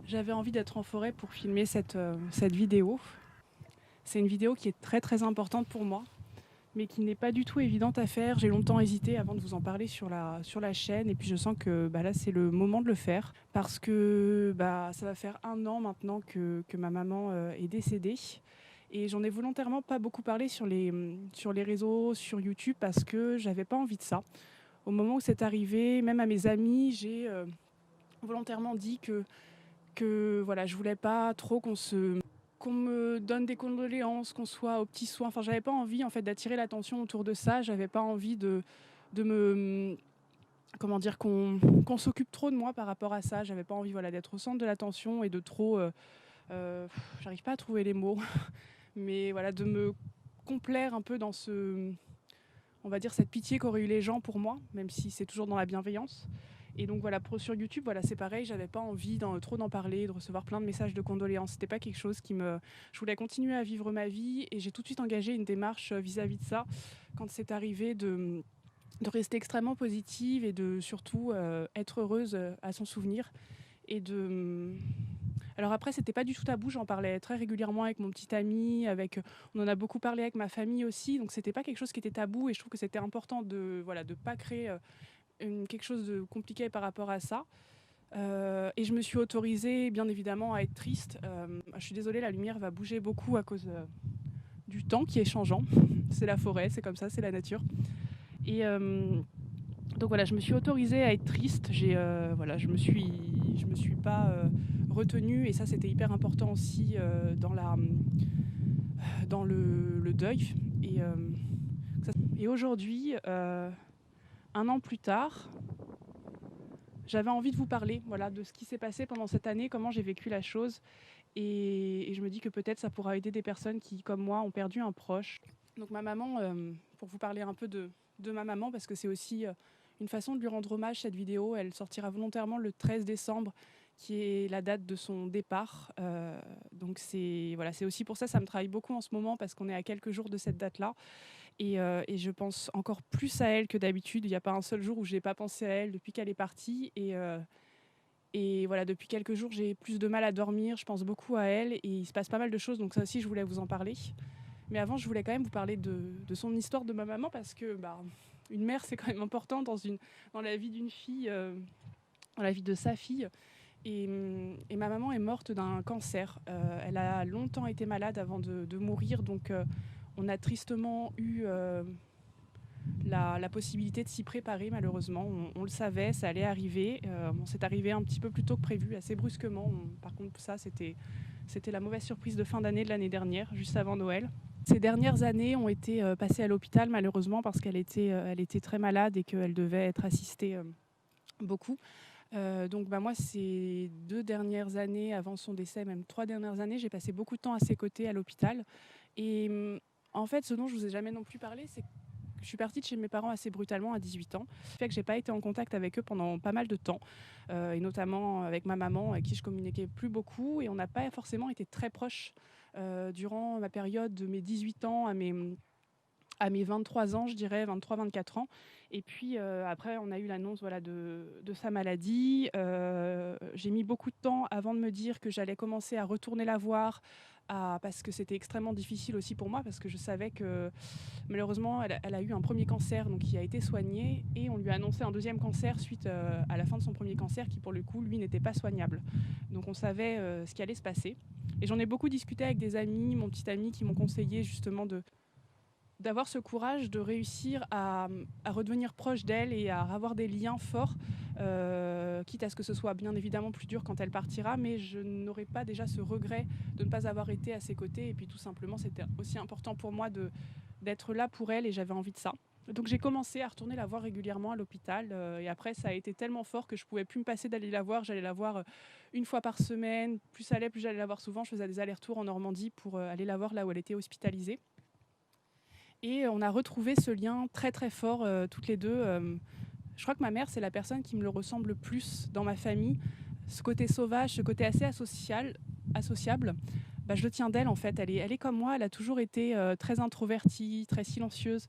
J'avais envie d'être en forêt pour filmer cette vidéo. C'est une vidéo qui est très très importante pour moi, mais qui n'est pas du tout évidente à faire. J'ai longtemps hésité avant de vous en parler sur la chaîne, et puis je sens que là c'est le moment de le faire, parce que ça va faire 1 an maintenant que ma maman est décédée. Et j'en ai volontairement pas beaucoup parlé sur les réseaux, sur YouTube, parce que j'avais pas envie de ça. Au moment où c'est arrivé, même à mes amis, j'ai volontairement dit que voilà, je voulais pas trop qu'on me donne des condoléances, qu'on soit aux petits soins. Enfin, j'avais pas envie en fait d'attirer l'attention autour de ça. J'avais pas envie de me comment dire qu'on s'occupe trop de moi par rapport à ça. J'avais pas envie voilà d'être au centre de l'attention et de trop j'arrive pas à trouver les mots, mais voilà de me complaire un peu dans on va dire cette pitié qu'auraient eu les gens pour moi, même si c'est toujours dans la bienveillance. Et donc voilà, sur YouTube, voilà, c'est pareil, j'avais pas envie trop d'en parler, de recevoir plein de messages de condoléances. C'était pas quelque chose Je voulais continuer à vivre ma vie, et j'ai tout de suite engagé une démarche vis-à-vis de ça quand c'est arrivé de rester extrêmement positive et de surtout être heureuse à son souvenir. Et de alors après, c'était pas du tout tabou, j'en parlais très régulièrement avec mon petit ami, on en a beaucoup parlé avec ma famille aussi, donc c'était pas quelque chose qui était tabou, et je trouve que c'était important de pas créer quelque chose de compliqué par rapport à ça. Et je me suis autorisée, bien évidemment, à être triste. Je suis désolée, la lumière va bouger beaucoup à cause du temps qui est changeant. C'est la forêt, c'est comme ça, c'est la nature. Et donc voilà, je me suis autorisée à être triste. Voilà, je me suis pas retenue, et ça c'était hyper important aussi dans le deuil. Et, et aujourd'hui, 1 an plus tard, j'avais envie de vous parler voilà, de ce qui s'est passé pendant cette année, comment j'ai vécu la chose. Et je me dis que peut-être ça pourra aider des personnes qui, comme moi, ont perdu un proche. Donc ma maman, pour vous parler un peu de ma maman, parce que c'est aussi une façon de lui rendre hommage, cette vidéo. Elle sortira volontairement le 13 décembre, qui est la date de son départ. Donc c'est aussi pour ça me travaille beaucoup en ce moment, parce qu'on est à quelques jours de cette date-là. Et je pense encore plus à elle que d'habitude. Il n'y a pas un seul jour où je n'ai pas pensé à elle depuis qu'elle est partie. Et voilà, depuis quelques jours, j'ai plus de mal à dormir. Je pense beaucoup à elle, et il se passe pas mal de choses. Donc ça aussi, je voulais vous en parler. Mais avant, je voulais quand même vous parler de son histoire, de ma maman, parce que une mère, c'est quand même important dans la vie d'une fille, dans la vie de sa fille. Et ma maman est morte d'un cancer. Elle a longtemps été malade avant de mourir. Donc on a tristement eu la possibilité de s'y préparer, malheureusement. On le savait, ça allait arriver. C'est arrivé un petit peu plus tôt que prévu, assez brusquement. Par contre, ça, c'était la mauvaise surprise de fin d'année de l'année dernière, juste avant Noël. Ces dernières années ont été passées à l'hôpital, malheureusement, parce qu'elle elle était très malade et qu'elle devait être assistée beaucoup. Donc moi, ces 2 dernières années, avant son décès, même 3 dernières années, j'ai passé beaucoup de temps à ses côtés à l'hôpital. Et en fait, ce dont je vous ai jamais non plus parlé, c'est que je suis partie de chez mes parents assez brutalement à 18 ans. Ça fait que j'ai pas été en contact avec eux pendant pas mal de temps, et notamment avec ma maman, avec qui je communiquais plus beaucoup, et on n'a pas forcément été très proches durant ma période de mes 18 ans à mes 23 ans, je dirais, 23-24 ans. Et puis après, on a eu l'annonce de sa maladie. J'ai mis beaucoup de temps avant de me dire que j'allais commencer à retourner la voir, parce que c'était extrêmement difficile aussi pour moi, parce que je savais que malheureusement, elle a eu un premier cancer, donc qui a été soigné, et on lui a annoncé un deuxième cancer suite à la fin de son premier cancer, qui pour le coup, lui, n'était pas soignable. Donc on savait ce qui allait se passer. Et j'en ai beaucoup discuté avec des amis, mon petit ami, qui m'ont conseillé justement d'avoir ce courage de réussir à redevenir proche d'elle et à avoir des liens forts, quitte à ce que ce soit bien évidemment plus dur quand elle partira, mais je n'aurai pas déjà ce regret de ne pas avoir été à ses côtés. Et puis tout simplement, c'était aussi important pour moi d'être là pour elle, et j'avais envie de ça. Donc j'ai commencé à retourner la voir régulièrement à l'hôpital, et après ça a été tellement fort que je pouvais plus me passer d'aller la voir. J'allais la voir 1 fois par semaine, plus ça allait, plus j'allais la voir souvent. Je faisais des allers-retours en Normandie pour aller la voir là où elle était hospitalisée. Et on a retrouvé ce lien très très fort toutes les deux. Je crois que ma mère, c'est la personne qui me le ressemble le plus dans ma famille. Ce côté sauvage, ce côté assez associable, je le tiens d'elle en fait. Elle est comme moi, elle a toujours été très introvertie, très silencieuse.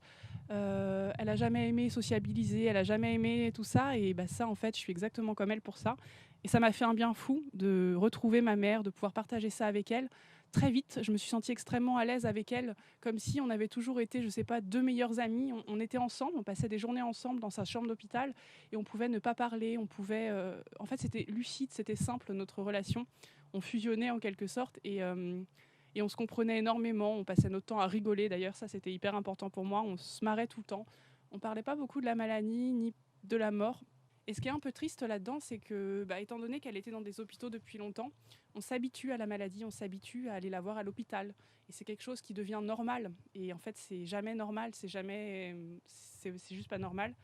Elle a jamais aimé sociabiliser, elle a jamais aimé tout ça. Et ça, en fait, je suis exactement comme elle pour ça. Et ça m'a fait un bien fou de retrouver ma mère, de pouvoir partager ça avec elle. Très vite, je me suis sentie extrêmement à l'aise avec elle, comme si on avait toujours été, je ne sais pas, deux meilleures amies. On était ensemble, on passait des journées ensemble dans sa chambre d'hôpital et on pouvait ne pas parler, on pouvait... En fait, c'était lucide, c'était simple, notre relation. On fusionnait en quelque sorte et on se comprenait énormément. On passait notre temps à rigoler, d'ailleurs, ça c'était hyper important pour moi. On se marrait tout le temps. On ne parlait pas beaucoup de la maladie ni de la mort. Et ce qui est un peu triste là-dedans, c'est que, étant donné qu'elle était dans des hôpitaux depuis longtemps, on s'habitue à la maladie, on s'habitue à aller la voir à l'hôpital. Et c'est quelque chose qui devient normal. Et en fait, c'est jamais normal, c'est juste pas normal.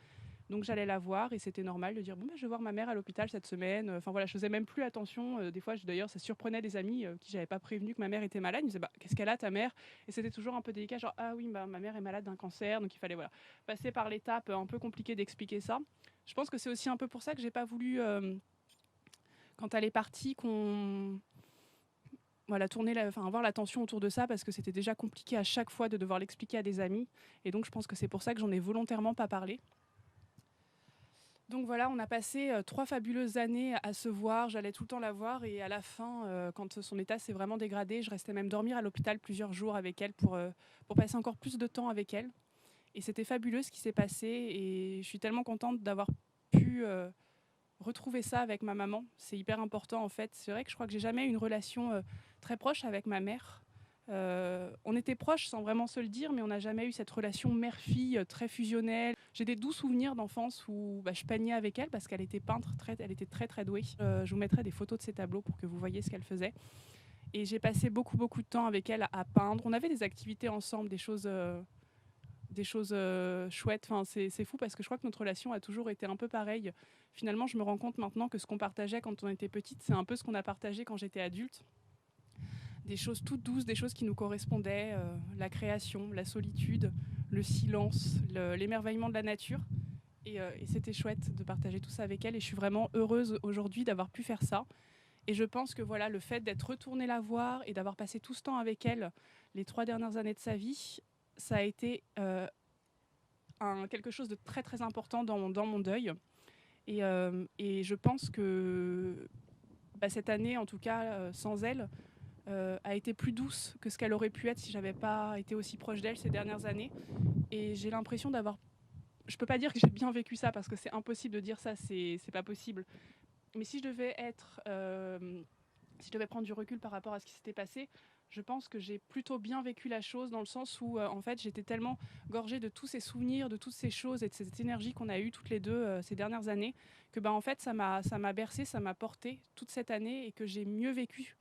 Donc j'allais la voir et c'était normal de dire je vais voir ma mère à l'hôpital cette semaine. Enfin voilà, je faisais même plus attention. Des fois, d'ailleurs, ça surprenait des amis qui j'avais pas prévenu que ma mère était malade. Ils me disaient qu'est-ce qu'elle a ta mère? Et c'était toujours un peu délicat, genre ah oui, ma mère est malade d'un cancer, donc il fallait passer par l'étape un peu compliquée d'expliquer ça. Je pense que c'est aussi un peu pour ça que j'ai pas voulu quand elle est partie qu'on avoir l'attention autour de ça parce que c'était déjà compliqué à chaque fois de devoir l'expliquer à des amis. Et donc je pense que c'est pour ça que j'en ai volontairement pas parlé. Donc voilà, on a passé 3 fabuleuses années à se voir, j'allais tout le temps la voir et à la fin, quand son état s'est vraiment dégradé, je restais même dormir à l'hôpital plusieurs jours avec elle pour passer encore plus de temps avec elle. Et c'était fabuleux ce qui s'est passé et je suis tellement contente d'avoir pu retrouver ça avec ma maman. C'est hyper important en fait. C'est vrai que je crois que j'ai jamais eu une relation très proche avec ma mère. On était proches sans vraiment se le dire, mais on n'a jamais eu cette relation mère-fille très fusionnelle. J'ai des doux souvenirs d'enfance où je peignais avec elle parce qu'elle était peintre, elle était très très douée. Je vous mettrai des photos de ses tableaux pour que vous voyez ce qu'elle faisait. Et j'ai passé beaucoup de temps avec elle à peindre. On avait des activités ensemble, des choses chouettes. Enfin, c'est fou parce que je crois que notre relation a toujours été un peu pareille. Finalement, je me rends compte maintenant que ce qu'on partageait quand on était petite, c'est un peu ce qu'on a partagé quand j'étais adulte. Des choses toutes douces, des choses qui nous correspondaient, la création, la solitude, le silence, l'émerveillement de la nature. Et c'était chouette de partager tout ça avec elle. Et je suis vraiment heureuse aujourd'hui d'avoir pu faire ça. Et je pense que voilà, le fait d'être retournée la voir et d'avoir passé tout ce temps avec elle les 3 dernières années de sa vie, ça a été quelque chose de très très important dans mon deuil. Et je pense que cette année, en tout cas, sans elle, a été plus douce que ce qu'elle aurait pu être si j'avais pas été aussi proche d'elle ces dernières années. Et j'ai l'impression d'avoir... Je peux pas dire que j'ai bien vécu ça parce que c'est impossible de dire ça, c'est pas possible. Mais si je devais si je devais prendre du recul par rapport à ce qui s'était passé, je pense que j'ai plutôt bien vécu la chose dans le sens où en fait j'étais tellement gorgée de tous ces souvenirs, de toutes ces choses et de cette énergie qu'on a eue toutes les deux ces dernières années que en fait ça m'a bercée, ça m'a portée toute cette année et que j'ai mieux vécu.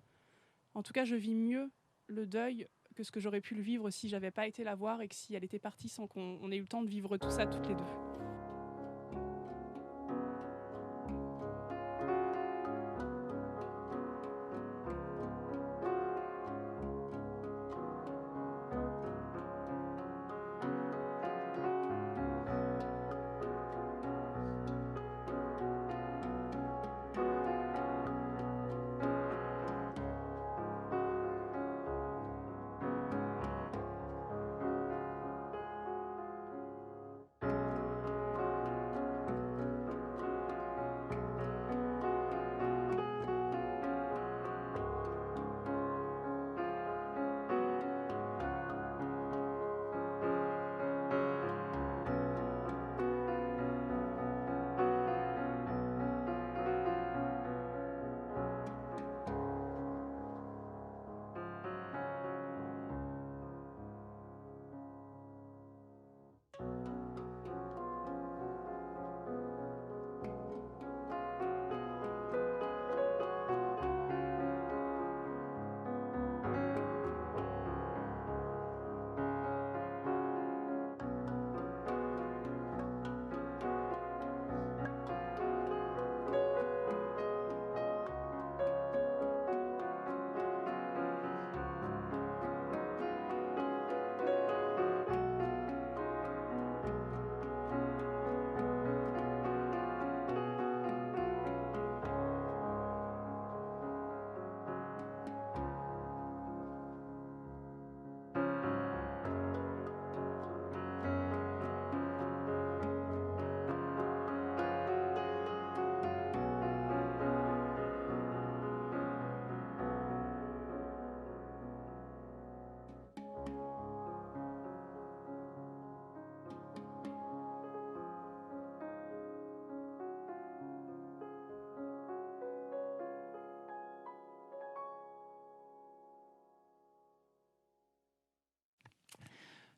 En tout cas, je vis mieux le deuil que ce que j'aurais pu le vivre si j'avais pas été la voir et que si elle était partie sans qu'on ait eu le temps de vivre tout ça toutes les deux.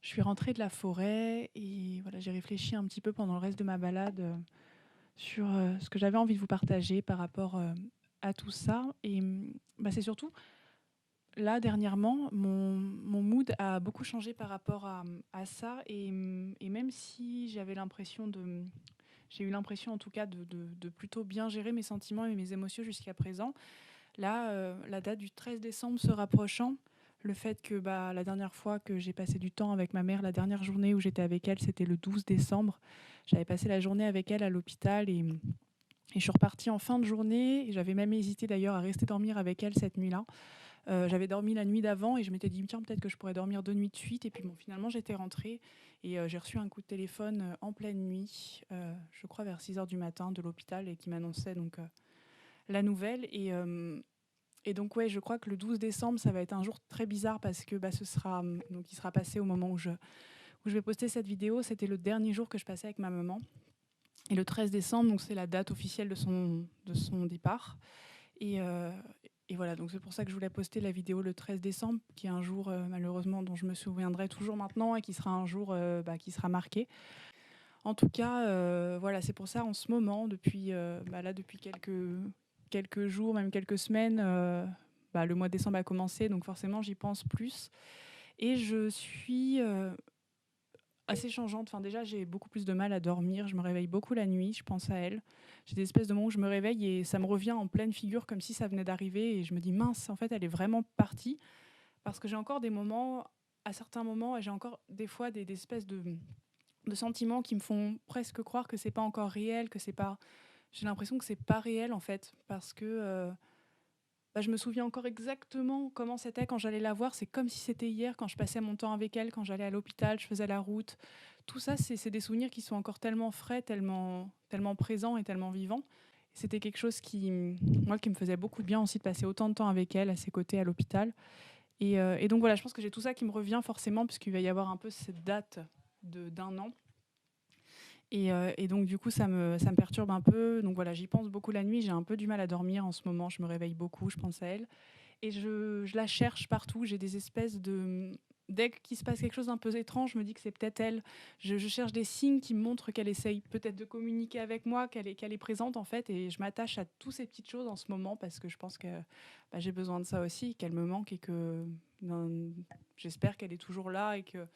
Je suis rentrée de la forêt et voilà, j'ai réfléchi un petit peu pendant le reste de ma balade sur ce que j'avais envie de vous partager par rapport à tout ça. Et c'est surtout, là, dernièrement, mon mood a beaucoup changé par rapport à ça. Et même si j'ai eu l'impression en tout cas de plutôt bien gérer mes sentiments et mes émotions jusqu'à présent, là, la date du 13 décembre se rapprochant, le fait que la dernière fois que j'ai passé du temps avec ma mère, la dernière journée où j'étais avec elle, c'était le 12 décembre. J'avais passé la journée avec elle à l'hôpital et je suis repartie en fin de journée. J'avais même hésité d'ailleurs à rester dormir avec elle cette nuit-là. J'avais dormi la nuit d'avant et je m'étais dit tiens, peut-être que je pourrais dormir 2 nuits de suite. Et puis bon, finalement j'étais rentrée et j'ai reçu un coup de téléphone en pleine nuit, je crois vers 6 heures du matin de l'hôpital, et qui m'annonçait donc la nouvelle. Et donc ouais, je crois que le 12 décembre ça va être un jour très bizarre parce que il sera passé au moment où je vais poster cette vidéo. C'était le dernier jour que je passais avec ma maman. Et le 13 décembre, donc c'est la date officielle de son départ. Et, euh, et voilà, donc c'est pour ça que je voulais poster la vidéo le 13 décembre, qui est un jour malheureusement dont je me souviendrai toujours maintenant et qui sera un jour qui sera marqué. En tout cas, voilà, c'est pour ça en ce moment, depuis depuis quelques jours, même quelques semaines, le mois de décembre a commencé, donc forcément j'y pense plus. Et je suis assez changeante. Enfin, déjà, j'ai beaucoup plus de mal à dormir. Je me réveille beaucoup la nuit, je pense à elle. J'ai des espèces de moments où je me réveille et ça me revient en pleine figure comme si ça venait d'arriver. Et je me dis, mince, en fait, elle est vraiment partie. Parce que j'ai encore des moments, à certains moments, et j'ai encore des fois des espèces de sentiments qui me font presque croire que c'est pas encore réel, que c'est pas... J'ai l'impression que c'est pas réel, en fait. Parce que... je me souviens encore exactement comment c'était quand j'allais la voir. C'est comme si c'était hier, quand je passais mon temps avec elle, quand j'allais à l'hôpital, je faisais la route. Tout ça, c'est des souvenirs qui sont encore tellement frais, tellement présents et tellement vivants. C'était quelque chose qui me faisait beaucoup de bien aussi de passer autant de temps avec elle, à ses côtés, à l'hôpital. Et donc voilà, je pense que j'ai tout ça qui me revient forcément, puisqu'il va y avoir un peu cette date d'un an. Et donc du coup ça me perturbe un peu. Donc voilà, j'y pense beaucoup la nuit, j'ai un peu du mal à dormir en ce moment, je me réveille beaucoup, je pense à elle. Et je la cherche partout, j'ai des espèces de... Dès qu'il se passe quelque chose d'un peu étrange, je me dis que c'est peut-être elle. Je cherche des signes qui me montrent qu'elle essaye peut-être de communiquer avec moi, qu'elle est présente en fait. Et je m'attache à toutes ces petites choses en ce moment parce que je pense que j'ai besoin de ça aussi, qu'elle me manque et que j'espère qu'elle est toujours là et que...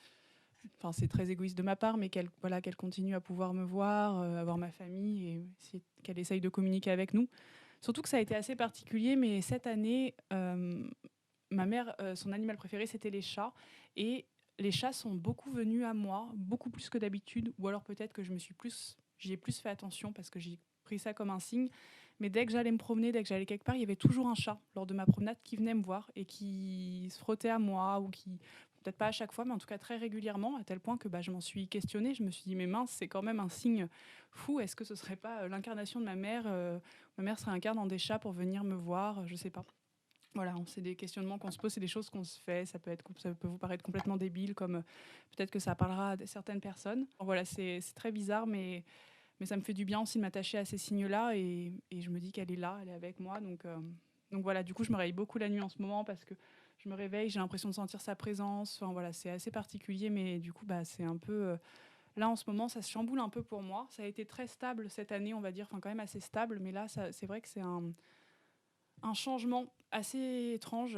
Enfin, c'est très égoïste de ma part, mais qu'elle continue à pouvoir me voir, avoir ma famille et qu'elle essaye de communiquer avec nous. Surtout que ça a été assez particulier, mais cette année, ma mère, son animal préféré, c'était les chats. Et les chats sont beaucoup venus à moi, beaucoup plus que d'habitude. Ou alors peut-être que j'y ai plus fait attention parce que j'ai pris ça comme un signe. Mais dès que j'allais me promener, dès que j'allais quelque part, il y avait toujours un chat lors de ma promenade qui venait me voir et qui se frottait à moi, ou qui, peut-être pas à chaque fois, mais en tout cas très régulièrement, à tel point que je m'en suis questionnée. Je me suis dit, mais mince, c'est quand même un signe fou. Est-ce que ce serait pas l'incarnation de ma mère Ma mère se réincarne en des chats pour venir me voir, je sais pas. Voilà, c'est des questionnements qu'on se pose, c'est des choses qu'on se fait. Ça peut vous paraître complètement débile, comme peut-être que ça parlera à certaines personnes. Voilà, c'est très bizarre, mais ça me fait du bien aussi de m'attacher à ces signes-là, et je me dis qu'elle est là, elle est avec moi. Donc voilà, du coup, je me réveille beaucoup la nuit en ce moment parce que je me réveille, j'ai l'impression de sentir sa présence. Enfin voilà, c'est assez particulier, mais du coup, c'est un peu... là, en ce moment, ça se chamboule un peu pour moi. Ça a été très stable cette année, on va dire, enfin quand même assez stable, mais là, c'est vrai que c'est un changement assez étrange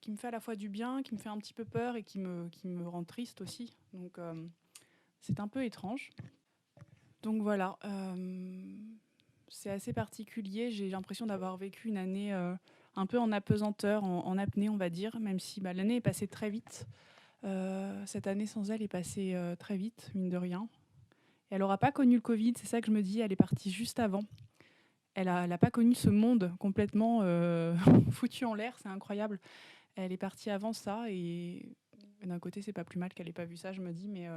qui me fait à la fois du bien, qui me fait un petit peu peur et qui me rend triste aussi. Donc c'est un peu étrange. Donc voilà, c'est assez particulier. J'ai l'impression d'avoir vécu une année un peu en apesanteur, en apnée, on va dire, même si l'année est passée très vite. Cette année sans elle est passée très vite, mine de rien. Et elle n'aura pas connu le Covid, c'est ça que je me dis, elle est partie juste avant. Elle n'a pas connu ce monde complètement foutu en l'air, c'est incroyable. Elle est partie avant ça, et d'un côté, c'est pas plus mal qu'elle n'ait pas vu ça, je me dis, mais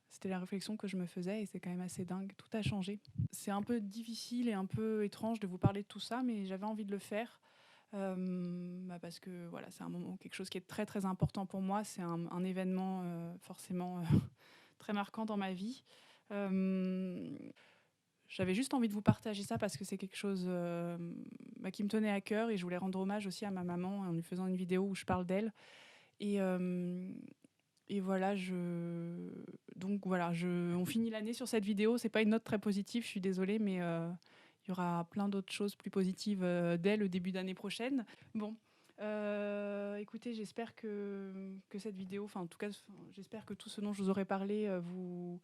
c'était la réflexion que je me faisais, et c'est quand même assez dingue. Tout a changé. C'est un peu difficile et un peu étrange de vous parler de tout ça, mais j'avais envie de le faire. Parce que voilà, c'est un moment, quelque chose qui est très très important pour moi. C'est un événement forcément très marquant dans ma vie. J'avais juste envie de vous partager ça parce que c'est quelque chose qui me tenait à cœur, et je voulais rendre hommage aussi à ma maman en lui faisant une vidéo où je parle d'elle. Et Et voilà, donc voilà, on finit l'année sur cette vidéo. C'est pas une note très positive, je suis désolée, mais il y aura plein d'autres choses plus positives dès le début d'année prochaine. Bon, écoutez, j'espère que cette vidéo, enfin en tout cas, j'espère que tout ce dont je vous aurais parlé vous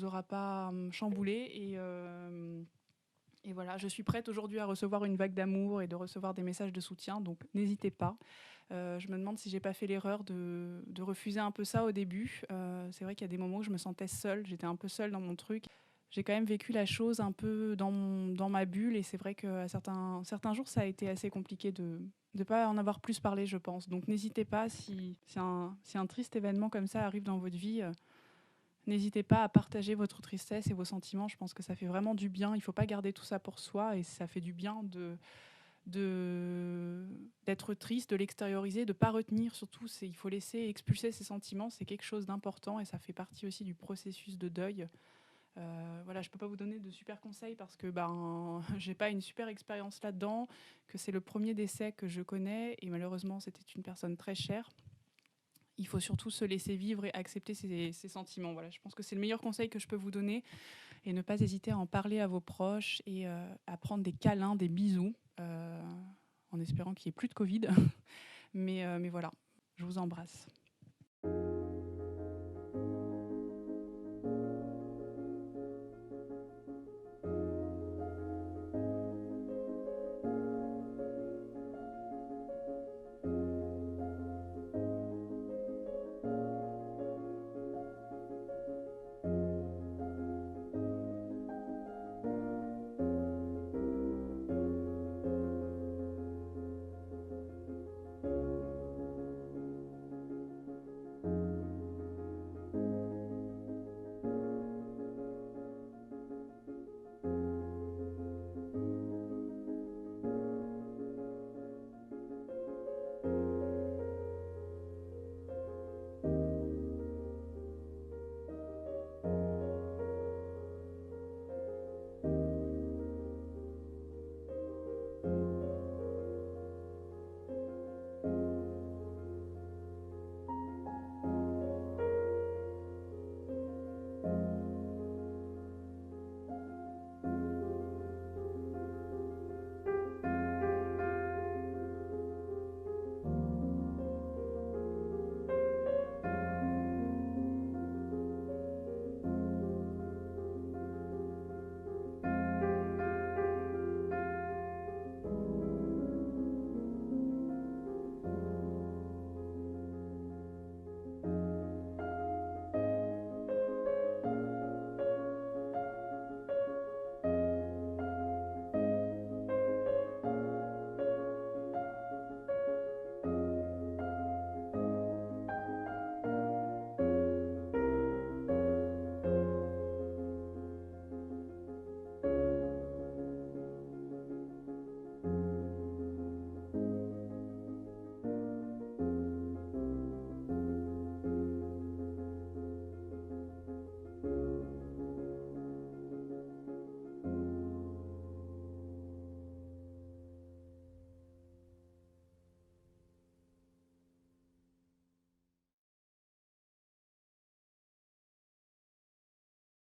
aura pas chamboulé et voilà, je suis prête aujourd'hui à recevoir une vague d'amour et de recevoir des messages de soutien, donc n'hésitez pas. Je me demande si j'ai pas fait l'erreur de refuser un peu ça au début. C'est vrai qu'il y a des moments où je me sentais seule, j'étais un peu seule dans mon truc. J'ai quand même vécu la chose un peu dans ma bulle et c'est vrai qu'à certains jours, ça a été assez compliqué de ne pas en avoir plus parlé, je pense. Donc n'hésitez pas, si un triste événement comme ça arrive dans votre vie, n'hésitez pas à partager votre tristesse et vos sentiments. Je pense que ça fait vraiment du bien. Il ne faut pas garder tout ça pour soi et ça fait du bien d'être triste, de l'extérioriser, de ne pas retenir. Surtout, il faut laisser expulser ses sentiments. C'est quelque chose d'important et ça fait partie aussi du processus de deuil. Voilà, je ne peux pas vous donner de super conseils parce que j'ai pas une super expérience là-dedans, que c'est le premier décès que je connais et malheureusement c'était une personne très chère. Il faut surtout se laisser vivre et accepter ses sentiments. Voilà, je pense que c'est le meilleur conseil que je peux vous donner et ne pas hésiter à en parler à vos proches et à prendre des câlins, des bisous, en espérant qu'il n'y ait plus de Covid. Mais voilà, je vous embrasse.